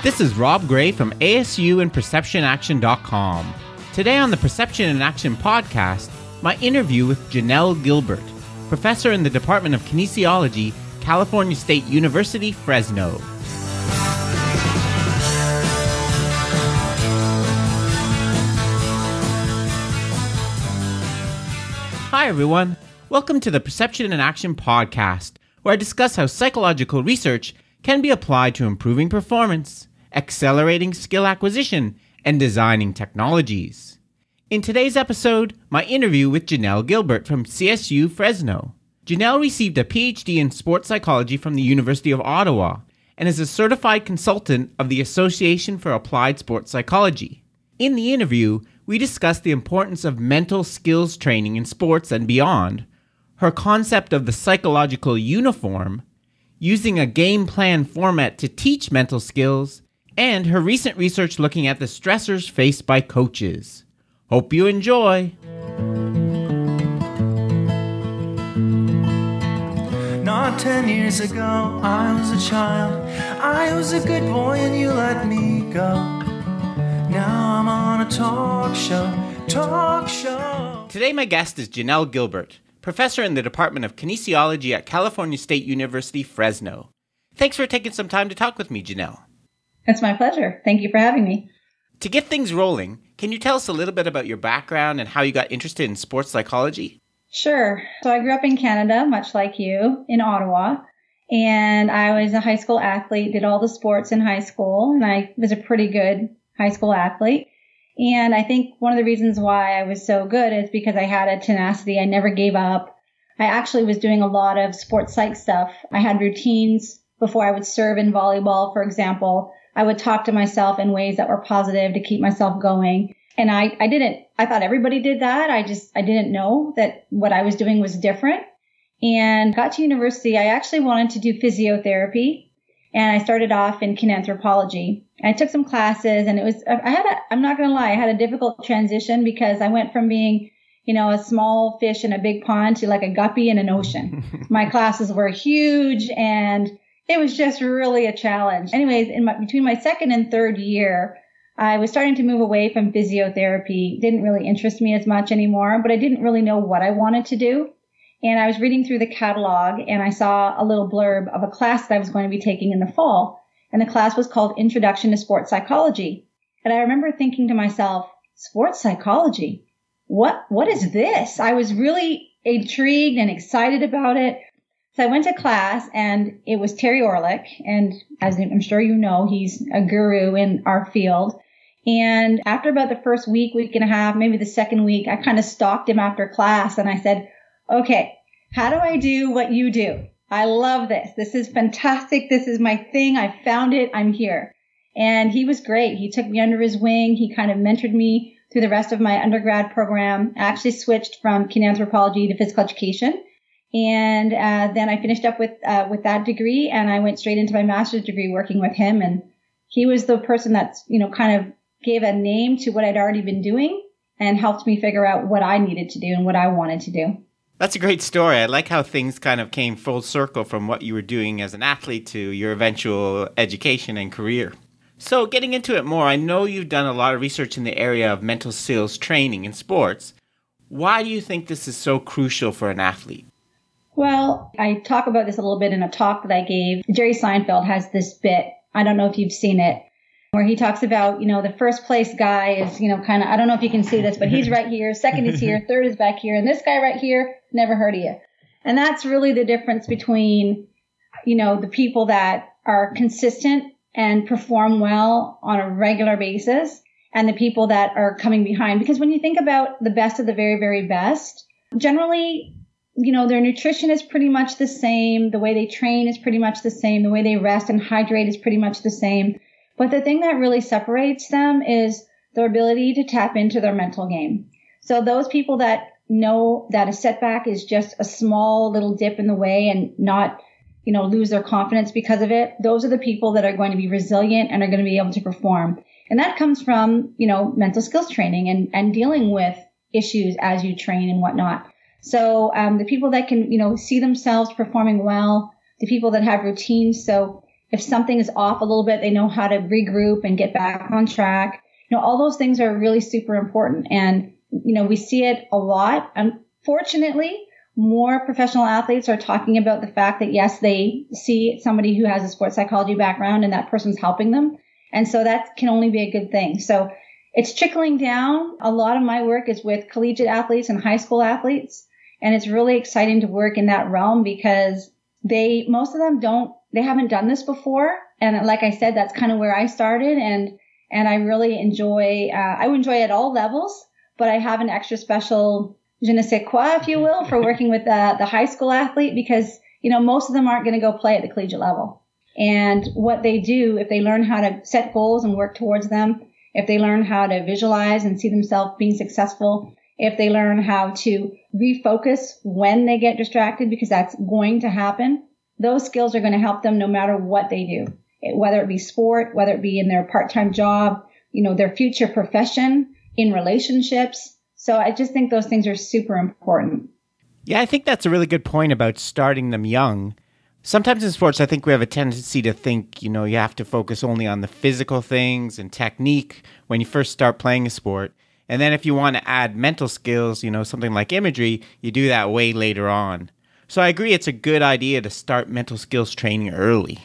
This is Rob Gray from ASU and PerceptionAction.com. Today on the Perception in Action podcast, my interview with Jenelle Gilbert, professor in the Department of Kinesiology, California State University, Fresno. Hi everyone, welcome to the Perception in Action podcast, where I discuss how psychological research can be applied to improving performance, accelerating skill acquisition, and designing technologies. In today's episode, my interview with Jenelle Gilbert from CSU Fresno. Jenelle received a PhD in sports psychology from the University of Ottawa and is a certified consultant of the Association for Applied Sports Psychology. In the interview, we discussed the importance of mental skills training in sports and beyond, her concept of the psychological uniform, using a game plan format to teach mental skills, and her recent research looking at the stressors faced by coaches. Hope you enjoy! Not 10 years ago, I was a child. I was a good boy and you let me go. Now I'm on a talk show. Today my guest is Jenelle Gilbert, professor in the Department of Kinesiology at California State University, Fresno. Thanks for taking some time to talk with me, Jenelle. It's my pleasure. Thank you for having me. To get things rolling, can you tell us a little bit about your background and how you got interested in sports psychology? Sure. So I grew up in Canada, much like you, in Ottawa. And I was a high school athlete, did all the sports in high school, and I was a pretty good high school athlete. And I think one of the reasons why I was so good is because I had a tenacity. I never gave up. I actually was doing a lot of sports psych stuff. I had routines before I would serve in volleyball, for example. I would talk to myself in ways that were positive to keep myself going. And I thought everybody did that. I didn't know that what I was doing was different. And got to university, I actually wanted to do physiotherapy. And I started off in kinanthropology. I took some classes and I'm not going to lie, I had a difficult transition because I went from being, a small fish in a big pond to like a guppy in an ocean. My classes were huge and it was just really a challenge. Anyways, between my second and third year, I was starting to move away from physiotherapy. It didn't really interest me as much anymore, but I didn't really know what I wanted to do. And I was reading through the catalog and I saw a little blurb of a class that I was going to be taking in the fall. And the class was called Introduction to Sports Psychology. And I remember thinking to myself, sports psychology? What is this? I was really intrigued and excited about it. So I went to class and it was Terry Orlick. And as I'm sure you know, he's a guru in our field. And after about the first week and a half, maybe the second week, I kind of stalked him after class and I said, okay, how do I do what you do? I love this. This is fantastic. This is my thing. I found it. I'm here. And he was great. He took me under his wing. He kind of mentored me through the rest of my undergrad program. I actually switched from kinanthropology to physical education. And then I finished up with that degree and I went straight into my master's degree working with him. And he was the person that's, kind of gave a name to what I'd already been doing and helped me figure out what I needed to do and what I wanted to do. That's a great story. I like how things kind of came full circle from what you were doing as an athlete to your eventual education and career. So getting into it more, I know you've done a lot of research in the area of mental skills training in sports. Why do you think this is so crucial for an athlete? Well, I talk about this a little bit in a talk that I gave. Jerry Seinfeld has this bit, I don't know if you've seen it, where he talks about, the first place guy is, kind of, I don't know if you can see this, but he's right here, second is here, third is back here, and this guy right here, never heard of you. And that's really the difference between, the people that are consistent and perform well on a regular basis and the people that are coming behind. Because when you think about the best of the very, very best, generally, their nutrition is pretty much the same. The way they train is pretty much the same. The way they rest and hydrate is pretty much the same. But the thing that really separates them is their ability to tap into their mental game. So those people that know that a setback is just a small little dip in the way and not, lose their confidence because of it, those are the people that are going to be resilient and are going to be able to perform. And that comes from, mental skills training and dealing with issues as you train and whatnot. So the people that can, see themselves performing well, the people that have routines. So if something is off a little bit, they know how to regroup and get back on track. All those things are really super important. And, we see it a lot. Unfortunately, more professional athletes are talking about the fact that, yes, they see somebody who has a sports psychology background and that person's helping them. And so that can only be a good thing. So it's trickling down. A lot of my work is with collegiate athletes and high school athletes. And it's really exciting to work in that realm because most of them they haven't done this before. And like I said, that's kind of where I started. And I really enjoy at all levels, but I have an extra special je ne sais quoi, if you will, for working with the high school athlete because, most of them aren't going to go play at the collegiate level. And what they do, if they learn how to set goals and work towards them, if they learn how to visualize and see themselves being successful, if they learn how to refocus when they get distracted, because that's going to happen, those skills are going to help them no matter what they do, whether it be sport, whether it be in their part-time job, their future profession, in relationships. So I just think those things are super important. Yeah, I think that's a really good point about starting them young. Sometimes in sports, I think we have a tendency to think, you have to focus only on the physical things and technique when you first start playing a sport. And then if you want to add mental skills, something like imagery, you do that way later on. So I agree it's a good idea to start mental skills training early.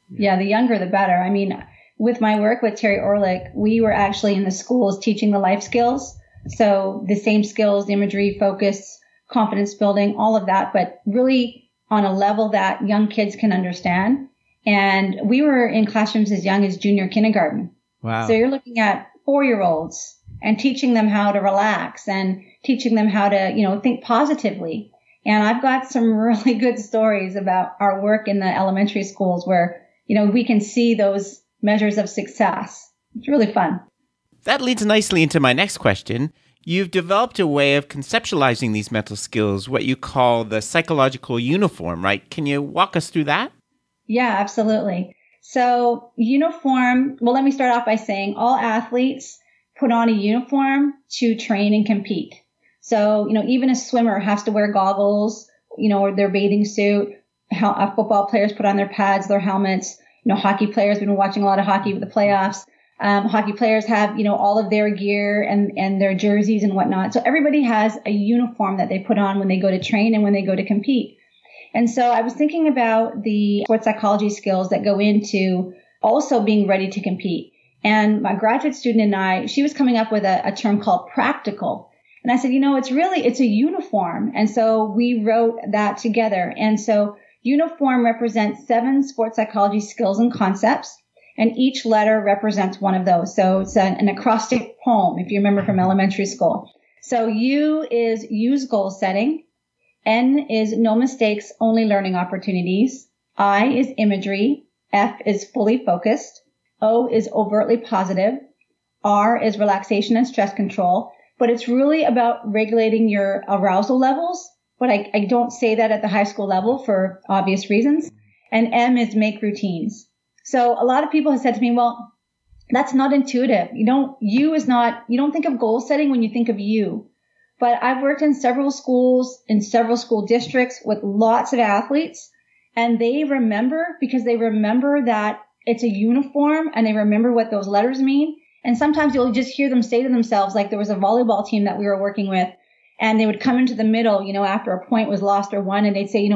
Yeah, the younger, the better. I mean, with my work with Terry Orlick, we were actually in the schools teaching the life skills. So the same skills, imagery, focus, confidence building, all of that, but really on a level that young kids can understand. And we were in classrooms as young as junior kindergarten. Wow. So you're looking at 4-year-olds and teaching them how to relax and teaching them how to, think positively. And I've got some really good stories about our work in the elementary schools where, we can see those measures of success. It's really fun. That leads nicely into my next question. You've developed a way of conceptualizing these mental skills, what you call the psychological uniform, right? Can you walk us through that? Yeah, absolutely. So uniform, well, let me start off by saying all athletes put on a uniform to train and compete. So, even a swimmer has to wear goggles, or their bathing suit. Football players put on their pads, their helmets. Hockey players, we've been watching a lot of hockey with the playoffs. Hockey players have, all of their gear and their jerseys and whatnot. So everybody has a uniform that they put on when they go to train and when they go to compete. And so I was thinking about the sports psychology skills that go into also being ready to compete. And my graduate student and I, she was coming up with a term called practical. And I said, it's a uniform. And so we wrote that together. And so uniform represents 7 sports psychology skills and concepts. And each letter represents one of those. So it's an acrostic poem, if you remember from elementary school. So U is use goal setting. N is no mistakes, only learning opportunities. I is imagery. F is fully focused. O is overtly positive. R is relaxation and stress control. But it's really about regulating your arousal levels. But I don't say that at the high school level for obvious reasons. And M is make routines. So a lot of people have said to me, well, that's not intuitive. You don't think of goal setting when you think of you. But I've worked in several schools, in several school districts with lots of athletes, and they remember because they remember that it's a uniform and they remember what those letters mean. And sometimes you'll just hear them say to themselves, like there was a volleyball team that we were working with, and they would come into the middle, after a point was lost or won, and they'd say,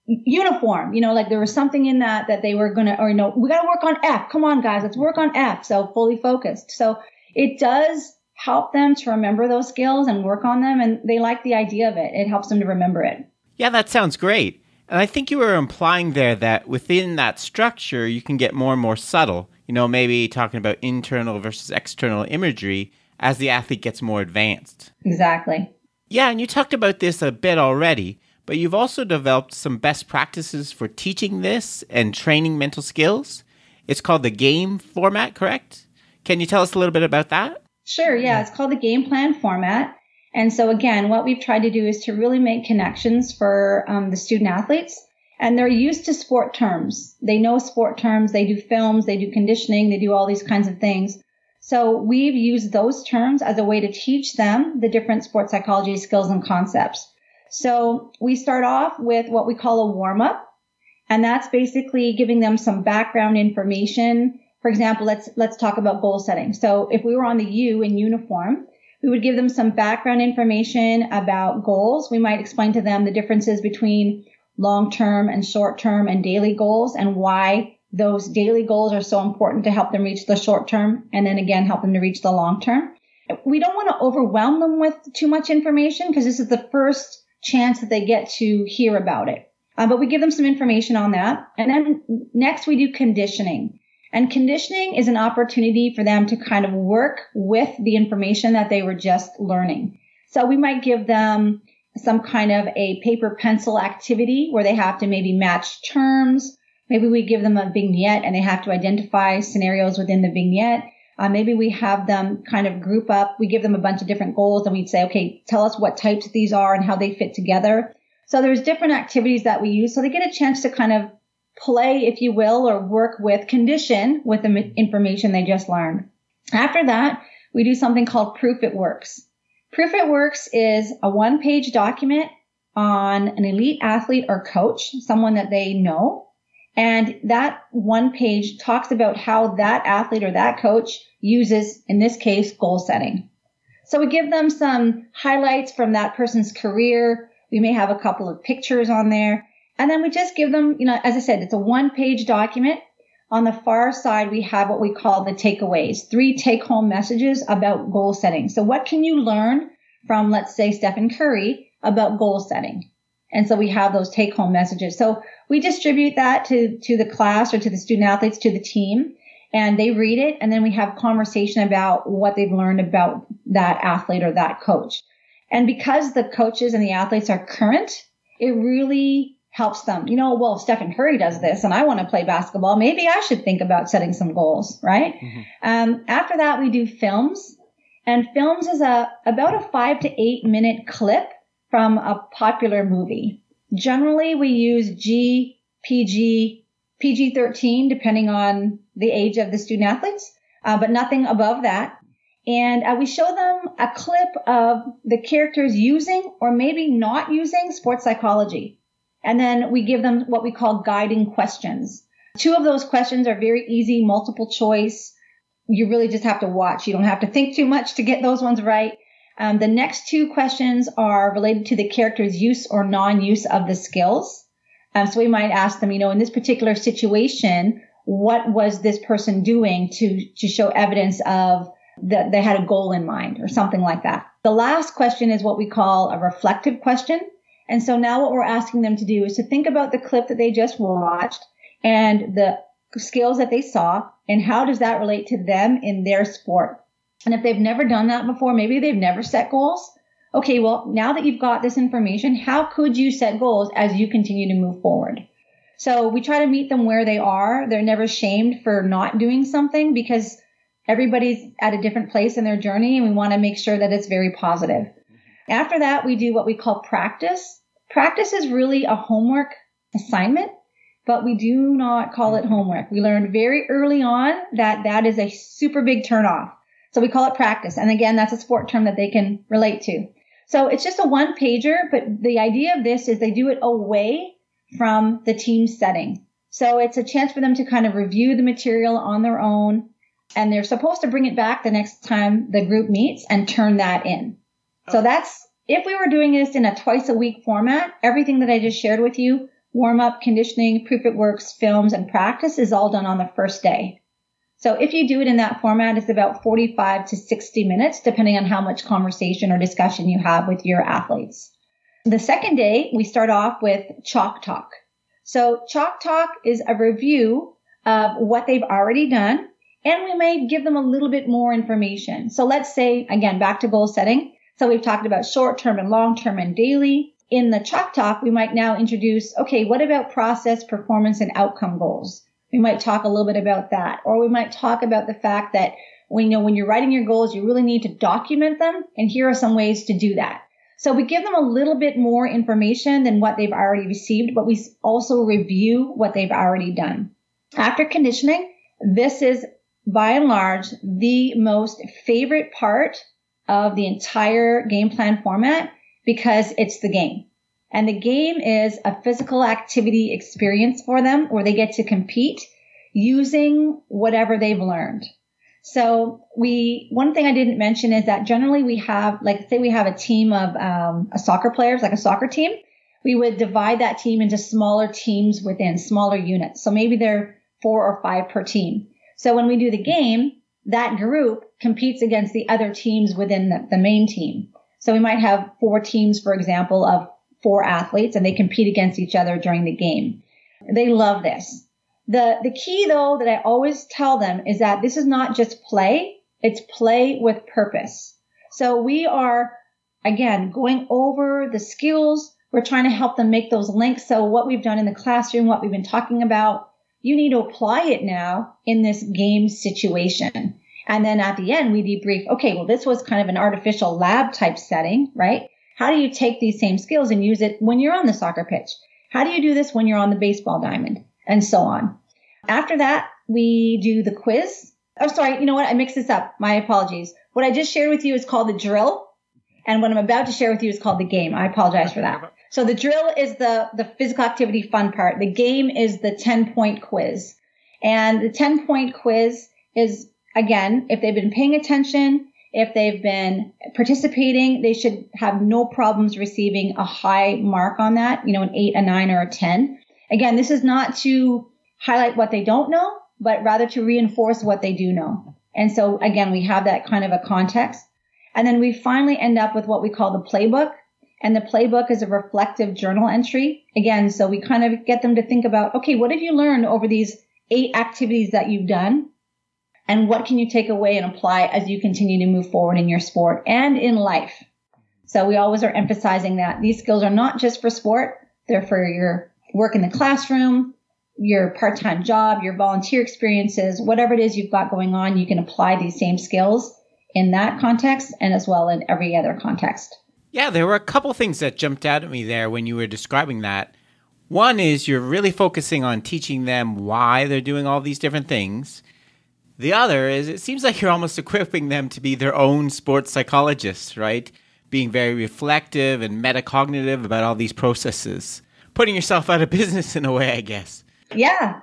uniform, like there was something in that they were going to, we got to work on F. Come on, guys, let's work on F. So fully focused. So it does help them to remember those skills and work on them. And they like the idea of it. It helps them to remember it. Yeah, that sounds great. And I think you were implying there that within that structure, you can get more and more subtle, maybe talking about internal versus external imagery as the athlete gets more advanced. Exactly. Yeah, and you talked about this a bit already, but you've also developed some best practices for teaching this and training mental skills. It's called the GAME format, correct? Can you tell us a little bit about that? Sure, yeah. It's called the game plan format. And so again, what we've tried to do is to really make connections for the student athletes. And they're used to sport terms. They know sport terms. They do films. They do conditioning. They do all these kinds of things. So we've used those terms as a way to teach them the different sports psychology skills and concepts. So we start off with what we call a warm-up. And that's basically giving them some background information. For example, let's talk about goal setting. So if we were on the U in uniform, we would give them some background information about goals. We might explain to them the differences between long-term and short-term and daily goals and why those daily goals are so important to help them reach the short-term and then again help them to reach the long-term. We don't want to overwhelm them with too much information because this is the first chance that they get to hear about it. But we give them some information on that. And then next we do conditioning. And conditioning is an opportunity for them to kind of work with the information that they were just learning. So we might give them some kind of a paper pencil activity where they have to maybe match terms. Maybe we give them a vignette and they have to identify scenarios within the vignette. Maybe we have them kind of group up. We give them a bunch of different goals and we'd say, okay, tell us what types these are and how they fit together. So there's different activities that we use. So they get a chance to kind of play, if you will, or work with, condition with the information they just learned. After that, we do something called Proof It Works. Proof It Works is a one-page document on an elite athlete or coach, someone that they know. And that one page talks about how that athlete or that coach uses, in this case, goal setting. So we give them some highlights from that person's career. We may have a couple of pictures on there. And then we just give them, as I said, it's a one-page document. On the far side, we have what we call the takeaways, 3 take-home messages about goal setting. So what can you learn from, let's say, Stephen Curry about goal setting? And so we have those take-home messages. So we distribute that to the class or to the student athletes, to the team, and they read it. And then we have conversation about what they've learned about that athlete or that coach. And because the coaches and the athletes are current, it really helps them. Well, if Stephen Curry does this and I want to play basketball, maybe I should think about setting some goals, right? Mm-hmm. After that, we do films. And films is about a 5 to 8 minute clip from a popular movie. Generally, we use PG-13, depending on the age of the student athletes, but nothing above that. And we show them a clip of the characters using or maybe not using sports psychology. And then we give them what we call guiding questions. 2 of those questions are very easy, multiple choice. You really just have to watch. You don't have to think too much to get those ones right. The next 2 questions are related to the character's use or non-use of the skills. So we might ask them, in this particular situation, what was this person doing to show evidence of that they had a goal in mind or something like that. The last question is what we call a reflective question. And so now what we're asking them to do is to think about the clip that they just watched and the skills that they saw and how does that relate to them in their sport. And if they've never done that before, maybe they've never set goals. Okay, well, now that you've got this information, how could you set goals as you continue to move forward? So we try to meet them where they are. They're never shamed for not doing something because everybody's at a different place in their journey and we want to make sure that it's very positive. After that, we do what we call practice. Practice is really a homework assignment, but we do not call it homework. We learned very early on that is a super big turnoff. So we call it practice. And again, that's a sport term that they can relate to. So it's just a one pager, but the idea of this is they do it away from the team setting. So it's a chance for them to kind of review the material on their own. And they're supposed to bring it back the next time the group meets and turn that in. So that's, if we were doing this in a twice a week format, everything that I just shared with you, warm up, conditioning, Proof It Works, films, and practice is all done on the first day. So if you do it in that format, it's about 45 to 60 minutes, depending on how much conversation or discussion you have with your athletes. The second day, we start off with Chalk Talk. So Chalk Talk is a review of what they've already done, and we may give them a little bit more information. So let's say, again, back to goal setting. So we've talked about short-term and long-term and daily. In the Chalk Talk, we might now introduce, okay, what about process, performance, and outcome goals? We might talk a little bit about that. Or we might talk about the fact that when you're writing your goals, you really need to document them. And here are some ways to do that. So we give them a little bit more information than what they've already received, but we also review what they've already done. After conditioning, this is by and large the most favorite part of the entire game plan format because it's the game. And the game is a physical activity experience for them where they get to compete using whatever they've learned. So one thing I didn't mention is that generally we have, like, say we have a team of soccer players, like a soccer team. We would divide that team into smaller teams within smaller units. So maybe they're 4 or 5 per team. So when we do the game, that group competes against the other teams within the main team. So we might have 4 teams, for example, of 4 athletes, and they compete against each other during the game. They love this. The key, though, that I always tell them is that this is not just play. It's play with purpose. So we are, again, going over the skills. We're trying to help them make those links. So what we've done in the classroom, what we've been talking about, you need to apply it now in this game situation. And then at the end, we debrief, okay, well, this was kind of an artificial lab type setting, right? How do you take these same skills and use it when you're on the soccer pitch? How do you do this when you're on the baseball diamond? And so on. After that, we do the quiz. Oh, sorry. You know what? I mixed this up. My apologies. What I just shared with you is called the drill. And what I'm about to share with you is called the game. I apologize for that. So the drill is the physical activity fun part. The game is the 10-point quiz. And the 10-point quiz is, again, if they've been paying attention, if they've been participating, they should have no problems receiving a high mark on that, an 8, a 9, or a 10. Again, this is not to highlight what they don't know, but rather to reinforce what they do know. And so, again, we have that kind of a context. And then we finally end up with what we call the playbook. And the playbook is a reflective journal entry. Again, so we kind of get them to think about, okay, what have you learned over these 8 activities that you've done? And what can you take away and apply as you continue to move forward in your sport and in life? So we always are emphasizing that these skills are not just for sport. They're for your work in the classroom, your part-time job, your volunteer experiences, whatever it is you've got going on, you can apply these same skills in that context and as well in every other context. Yeah, there were a couple things that jumped out at me there when you were describing that. One is you're really focusing on teaching them why they're doing all these different things. The other is it seems like you're almost equipping them to be their own sports psychologists, right? Being very reflective and metacognitive about all these processes. Putting yourself out of business in a way, I guess. Yeah.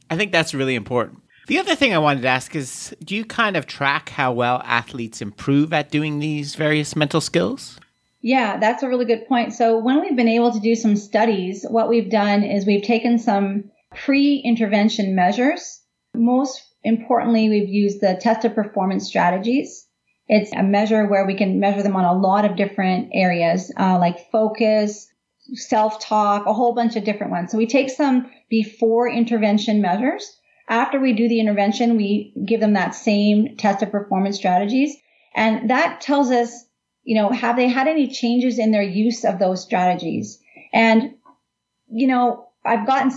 I think that's really important. The other thing I wanted to ask is, do you kind of track how well athletes improve at doing these various mental skills? Yeah, that's a really good point. So when we've been able to do some studies, what we've done is we've taken some pre-intervention measures. Most importantly, we've used the test of performance strategies. It's a measure where we can measure them on a lot of different areas, like focus, self-talk, a whole bunch of different ones. So we take some before intervention measures. After we do the intervention, we give them that same test of performance strategies. And that tells us, have they had any changes in their use of those strategies? And, I've gotten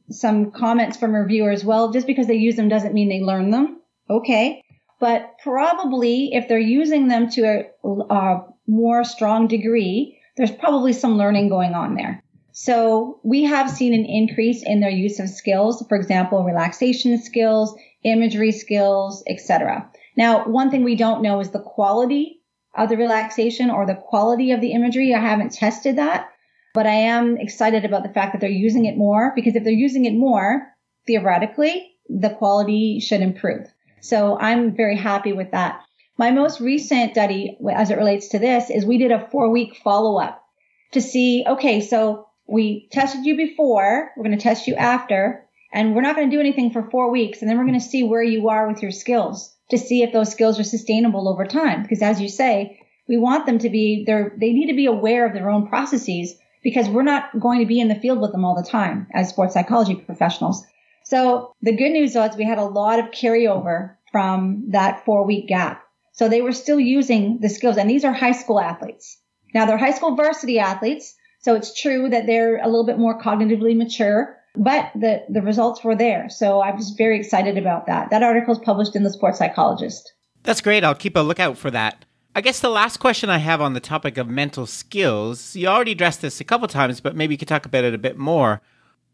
some comments from reviewers. Well, just because they use them doesn't mean they learn them. Okay. But probably if they're using them to a more strong degree, there's probably some learning going on there. So we have seen an increase in their use of skills, for example, relaxation skills, imagery skills, etc. Now, one thing we don't know is the quality of the relaxation or the quality of the imagery. I haven't tested that, but I am excited about the fact that they're using it more, because if they're using it more, theoretically, the quality should improve. So I'm very happy with that. My most recent study, as it relates to this, is we did a 4-week follow-up to see, okay, so we tested you before, we're going to test you after, and we're not going to do anything for 4 weeks, and then we're going to see where you are with your skills to see if those skills are sustainable over time. Because as you say, we want them to be, they need to be aware of their own processes, because we're not going to be in the field with them all the time as sports psychology professionals. So the good news was we had a lot of carryover from that 4-week gap. So they were still using the skills, and these are high school athletes. Now they're high school varsity athletes, so it's true that they're a little bit more cognitively mature, but the results were there. So I was very excited about that. That article is published in the Sports Psychologist. That's great. I'll keep a lookout for that. I guess the last question I have on the topic of mental skills, you already addressed this a couple times, but maybe you could talk about it a bit more.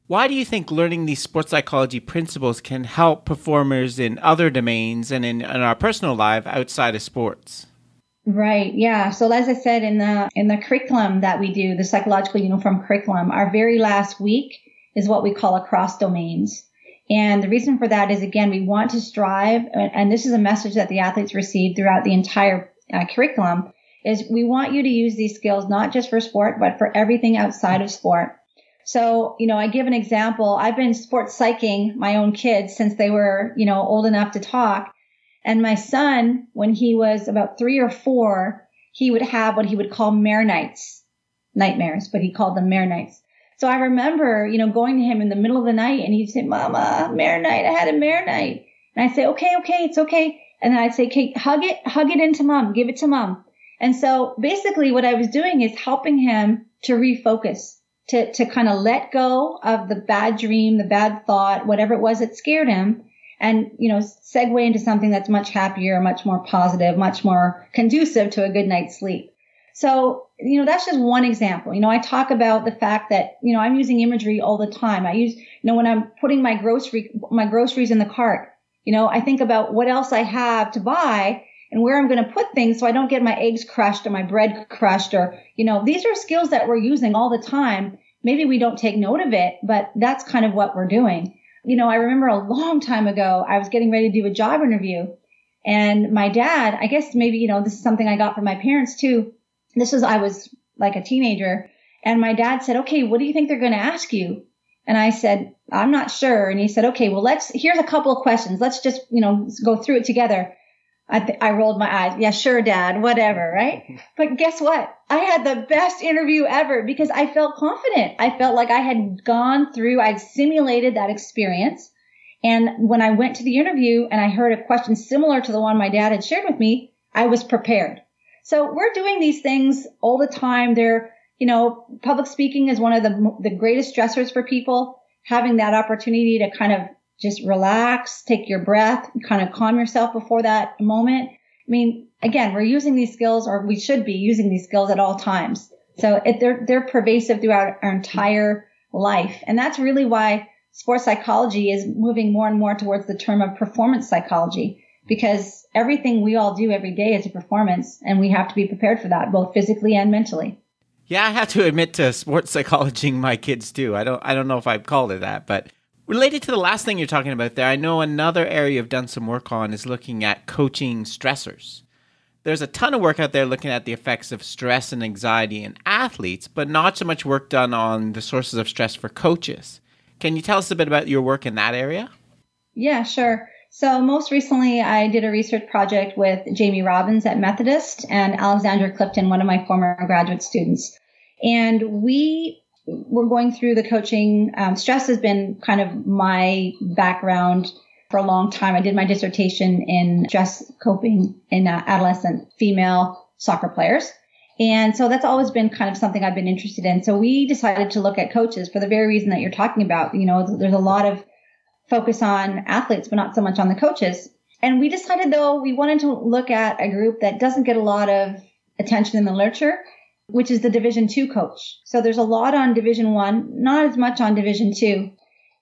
Why do you think learning these sports psychology principles can help performers in other domains and in our personal life outside of sports? Right. Yeah. So as I said, in the curriculum that we do, the psychological uniform curriculum, our very last week is what we call across domains. And the reason for that is, again, we want to strive, and this is a message that the athletes receive throughout the entire curriculum, is we want you to use these skills not just for sport, but for everything outside of sport. So, I give an example. I've been sports psyching my own kids since they were, old enough to talk. And my son, when he was about 3 or 4, he would have what he would call mare nights, nightmares, but he called them mare nights. So I remember, going to him in the middle of the night, and he'd say, "Mama, mare night. I had a mare night." And I'd say, okay, it's okay. And then I'd say, "Okay, hug it into mom, give it to mom." And so basically what I was doing is helping him to refocus, to kind of let go of the bad dream, the bad thought, whatever it was that scared him, and, segue into something that's much happier, much more positive, much more conducive to a good night's sleep. So, that's just one example. I talk about the fact that, I'm using imagery all the time. I use, when I'm putting my groceries in the cart, I think about what else I have to buy and where I'm going to put things so I don't get my eggs crushed or my bread crushed, or, these are skills that we're using all the time. Maybe we don't take note of it, but that's kind of what we're doing. I remember a long time ago, I was getting ready to do a job interview, and my dad, I guess maybe, this is something I got from my parents too. I was like a teenager, and my dad said, "Okay, what do you think they're going to ask you?" And I said, "I'm not sure." And he said, "Okay, well, here's a couple of questions. Let's just, go through it together." I rolled my eyes. "Yeah, sure, Dad, whatever," right? But guess what? I had the best interview ever because I felt confident. I felt like I had I'd simulated that experience. And when I went to the interview and I heard a question similar to the one my dad had shared with me, I was prepared. So we're doing these things all the time. Public speaking is one of the greatest stressors for people. Having that opportunity to kind of just relax, take your breath, kind of calm yourself before that moment. I mean, again, we're using these skills, or we should be using these skills at all times. So they're pervasive throughout our entire life. And that's really why sports psychology is moving more and more towards the term of performance psychology, because everything we all do every day is a performance, and we have to be prepared for that, both physically and mentally. Yeah, I have to admit to sports psychology my kids too. I don't know if I'd call it that, but related to the last thing you're talking about there, I know another area you've done some work on is looking at coaching stressors. There's a ton of work out there looking at the effects of stress and anxiety in athletes, but not so much work done on the sources of stress for coaches. Can you tell us a bit about your work in that area? Yeah, sure. So most recently, I did a research project with Jamie Robbins at Methodist and Alexandra Clifton, one of my former graduate students. And we were going through the coaching. Stress has been kind of my background for a long time. I did my dissertation in stress coping in adolescent female soccer players. And so that's always been kind of something I've been interested in. So we decided to look at coaches for the very reason that you're talking about. There's a lot of focus on athletes, but not so much on the coaches. And we decided, though, we wanted to look at a group that doesn't get a lot of attention in the literature, which is the Division II coach. So there's a lot on Division I, not as much on Division II.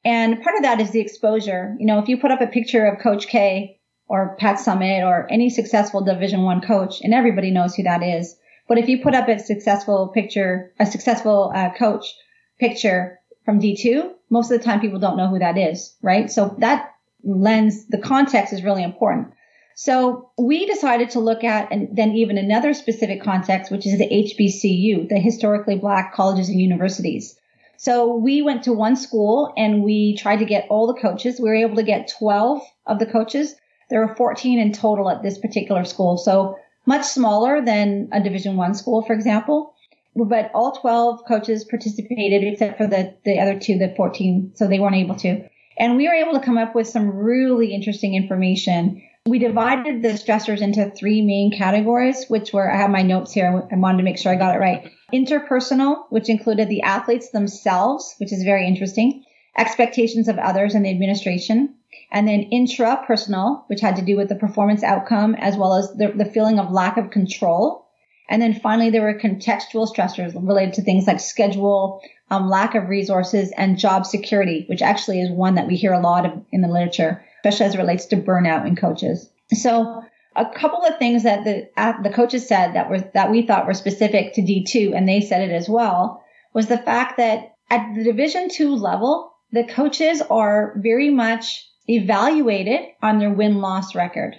And part of that is the exposure. If you put up a picture of Coach K or Pat Summitt or any successful Division I coach, and everybody knows who that is. But if you put up a successful coach picture from D2, most of the time people don't know who that is, right? So that lens, the context is really important. So we decided to look at, and then even another specific context, which is the HBCU, the historically Black colleges and universities. So we went to one school and we tried to get all the coaches. We were able to get 12 of the coaches. There were 14 in total at this particular school. So much smaller than a Division I school, for example. But all 12 coaches participated except for the other two, the 14. So they weren't able to. And we were able to come up with some really interesting information. We divided the stressors into 3 main categories, which were, I have my notes here. I wanted to make sure I got it right. Interpersonal, which included the athletes themselves, which is very interesting. Expectations of others and the administration. And then intrapersonal, which had to do with the performance outcome, as well as the feeling of lack of control. And then finally, there were contextual stressors related to things like schedule, lack of resources, and job security, which actually is one that we hear a lot of in the literature, especially as it relates to burnout in coaches. So a couple of things that the coaches said that we thought were specific to D2, and they said it as well, was the fact that at the Division II level, the coaches are very much evaluated on their win-loss record.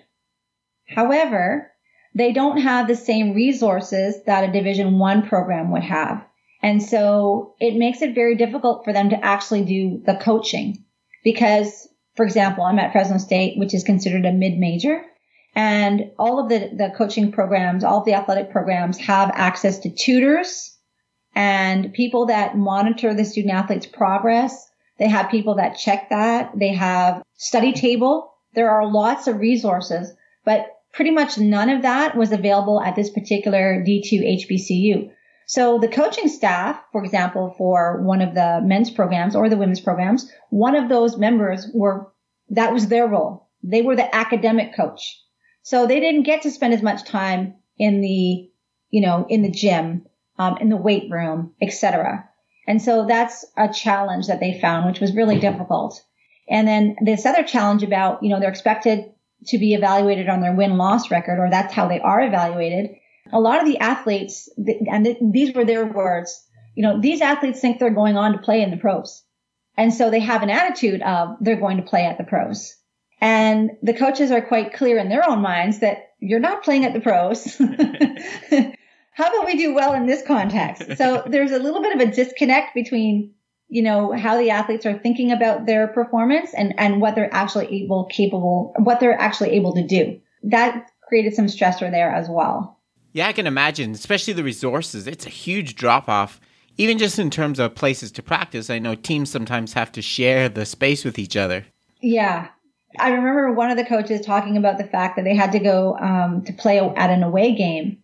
However, they don't have the same resources that a Division I program would have. And so it makes it very difficult for them to actually do the coaching because, for example, I'm at Fresno State, which is considered a mid-major, and all of the coaching programs, all of the athletic programs have access to tutors and people that monitor the student athlete's progress. They have people that check that. They have study table. There are lots of resources, but pretty much none of that was available at this particular D2 HBCU. So the coaching staff, for example, for one of the men's programs or the women's programs, one of those members that was their role. They were the academic coach. So they didn't get to spend as much time in the gym, in the weight room, etc. And so that's a challenge that they found, which was really difficult. And then this other challenge about, they're expected to be evaluated on their win-loss record, or that's how they are evaluated. A lot of the athletes, and these were their words, these athletes think they're going on to play in the pros. And so they have an attitude of they're going to play at the pros. And the coaches are quite clear in their own minds that you're not playing at the pros. How about we do well in this context? So there's a little bit of a disconnect between, how the athletes are thinking about their performance and what they're actually able to do. That created some stressor there as well. Yeah, I can imagine, especially the resources. It's a huge drop-off, even just in terms of places to practice. I know teams sometimes have to share the space with each other. Yeah. I remember one of the coaches talking about the fact that they had to go to play at an away game,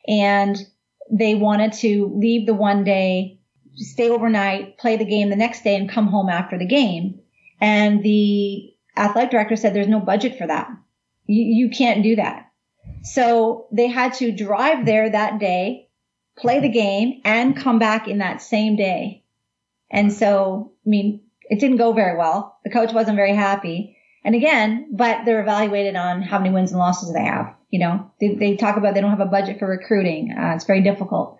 and they wanted to leave the one day, stay overnight, play the game the next day, and come home after the game. And the athletic director said, there's no budget for that. You can't do that. So they had to drive there that day, play the game, and come back in that same day. And so, it didn't go very well. The coach wasn't very happy. And again, but they're evaluated on how many wins and losses they have. They talk about they don't have a budget for recruiting. It's very difficult.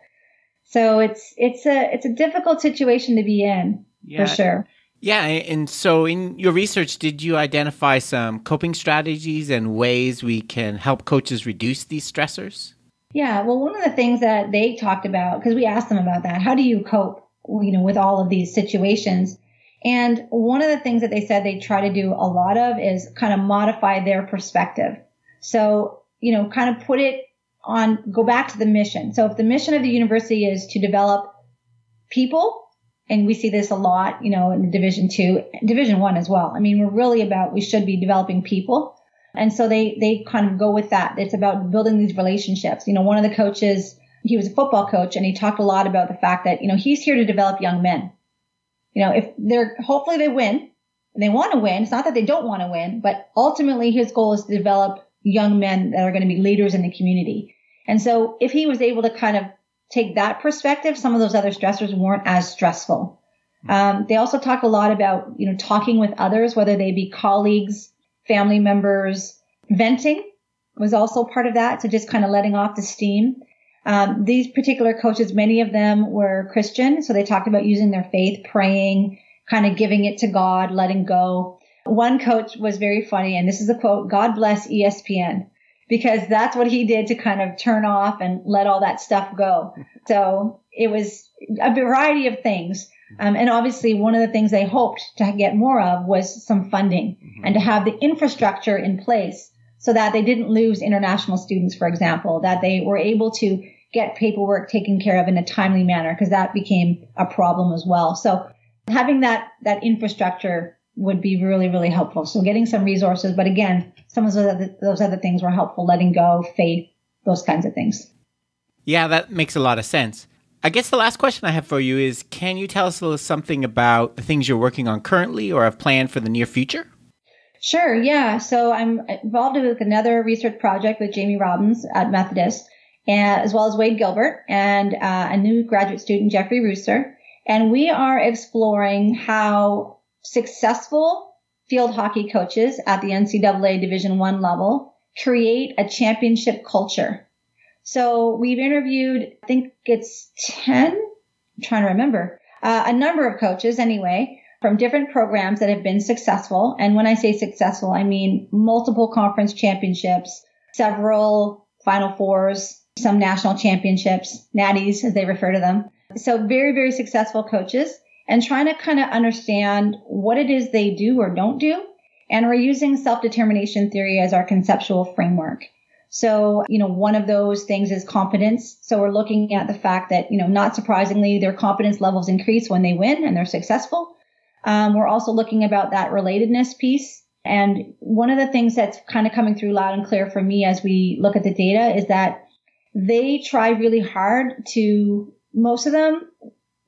So it's a difficult situation to be in, for sure. Yeah. And so in your research, did you identify some coping strategies and ways we can help coaches reduce these stressors? Yeah. Well, one of the things that they talked about, because we asked them about that, how do you cope, with all of these situations? And one of the things that they said they try to do a lot of is kind of modify their perspective. So, kind of go back to the mission. So if the mission of the university is to develop people, and we see this a lot, in the Division II, Division I as well. We should be developing people. And so they kind of go with that. It's about building these relationships. One of the coaches, he was a football coach, and he talked a lot about the fact that, he's here to develop young men. Hopefully they win, and they want to win. It's not that they don't want to win, but ultimately his goal is to develop young men that are going to be leaders in the community. And so if he was able to kind of take that perspective, some of those other stressors weren't as stressful. They also talk a lot about, talking with others, whether they be colleagues, family members. Venting was also part of that. So just kind of letting off the steam. These particular coaches, many of them were Christian. So they talked about using their faith, praying, kind of giving it to God, letting go. One coach was very funny, and this is a quote, "God bless ESPN," because that's what he did to kind of turn off and let all that stuff go. So it was a variety of things. And obviously one of the things they hoped to get more of was some funding and to have the infrastructure in place so that they didn't lose international students, for example, that they were able to get paperwork taken care of in a timely manner, because that became a problem as well. So having that infrastructure would be really, really helpful. So getting some resources, but again, some of those other things were helpful, letting go, faith, those kinds of things. Yeah, that makes a lot of sense. I guess the last question I have for you is, can you tell us a little something about the things you're working on currently or have planned for the near future? Sure, yeah. So I'm involved with another research project with Jamie Robbins at Methodist, as well as Wade Gilbert and a new graduate student, Jeffrey Rooster. And we are exploring how successful field hockey coaches at the NCAA Division I level create a championship culture. So we've interviewed, I think it's 10, I'm trying to remember, a number of coaches anyway, from different programs that have been successful. And when I say successful, I mean multiple conference championships, several Final Fours, some national championships, natties as they refer to them. So very, very successful coaches, and trying to kind of understand what it is they do or don't do. And we're using self-determination theory as our conceptual framework. So, one of those things is competence. So we're looking at the fact that, not surprisingly, their competence levels increase when they win and they're successful. We're also looking about that relatedness piece. And one of the things that's kind of coming through loud and clear for me as we look at the data is that they try really hard to, most of them,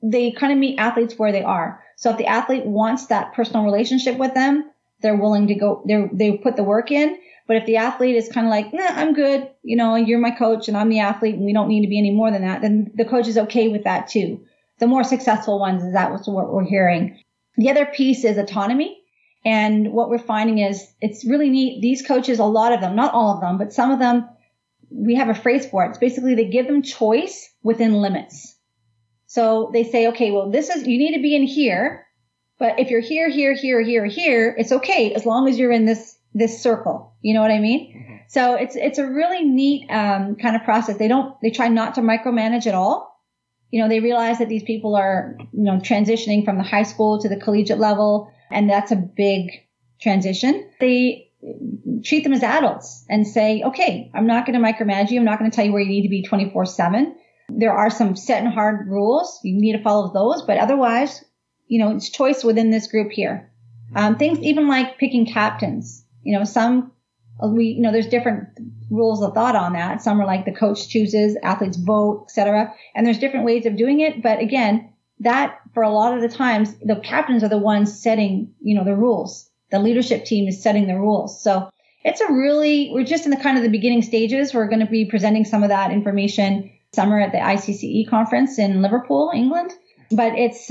they kind of meet athletes where they are. So if the athlete wants that personal relationship with them, they're willing to go, they put the work in. But if the athlete is kind of like, nah, I'm good, you're my coach and I'm the athlete and we don't need to be any more than that, then the coach is okay with that too. The more successful ones is that what we're hearing. The other piece is autonomy. And what we're finding is it's really neat. These coaches, a lot of them, not all of them, but some of them, we have a phrase for it. It's basically they give them choice within limits. So they say, okay, well, you need to be in here, but if you're here, it's okay as long as you're in this circle. You know what I mean? Mm-hmm. So it's a really neat kind of process. They try not to micromanage at all. They realize that these people are, transitioning from the high school to the collegiate level, and that's a big transition. They treat them as adults and say, okay, I'm not going to micromanage you. I'm not going to tell you where you need to be 24/7. There are some set and hard rules. You need to follow those, but otherwise, it's choice within this group here. Things even like picking captains. There's different rules of thought on that. Some are like the coach chooses, athletes vote, etc. And there's different ways of doing it. But again, that for a lot of the times, the captains are the ones setting, the rules. The leadership team is setting the rules. So we're just in the kind of the beginning stages. We're going to be presenting some of that information summer at the ICCE conference in Liverpool, England. But it's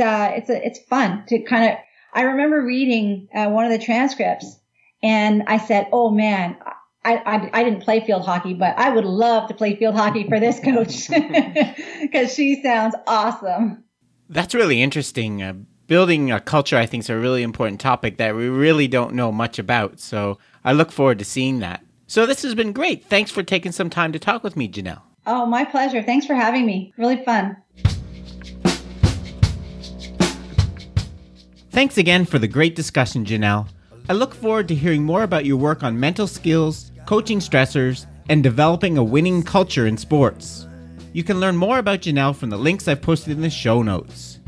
fun to kind of, I remember reading one of the transcripts and I said, oh man, I didn't play field hockey, but I would love to play field hockey for this coach because she sounds awesome. That's really interesting. Building a culture, I think, is a really important topic that we really don't know much about. So I look forward to seeing that. So this has been great. Thanks for taking some time to talk with me, Jenelle. Oh, my pleasure. Thanks for having me. Really fun. Thanks again for the great discussion, Jenelle. I look forward to hearing more about your work on mental skills, coaching stressors, and developing a winning culture in sports. You can learn more about Jenelle from the links I've posted in the show notes.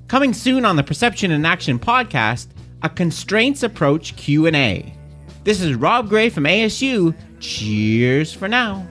Coming soon on the Perception in Action podcast, a constraints approach Q&A. This is Rob Gray from ASU. Cheers for now.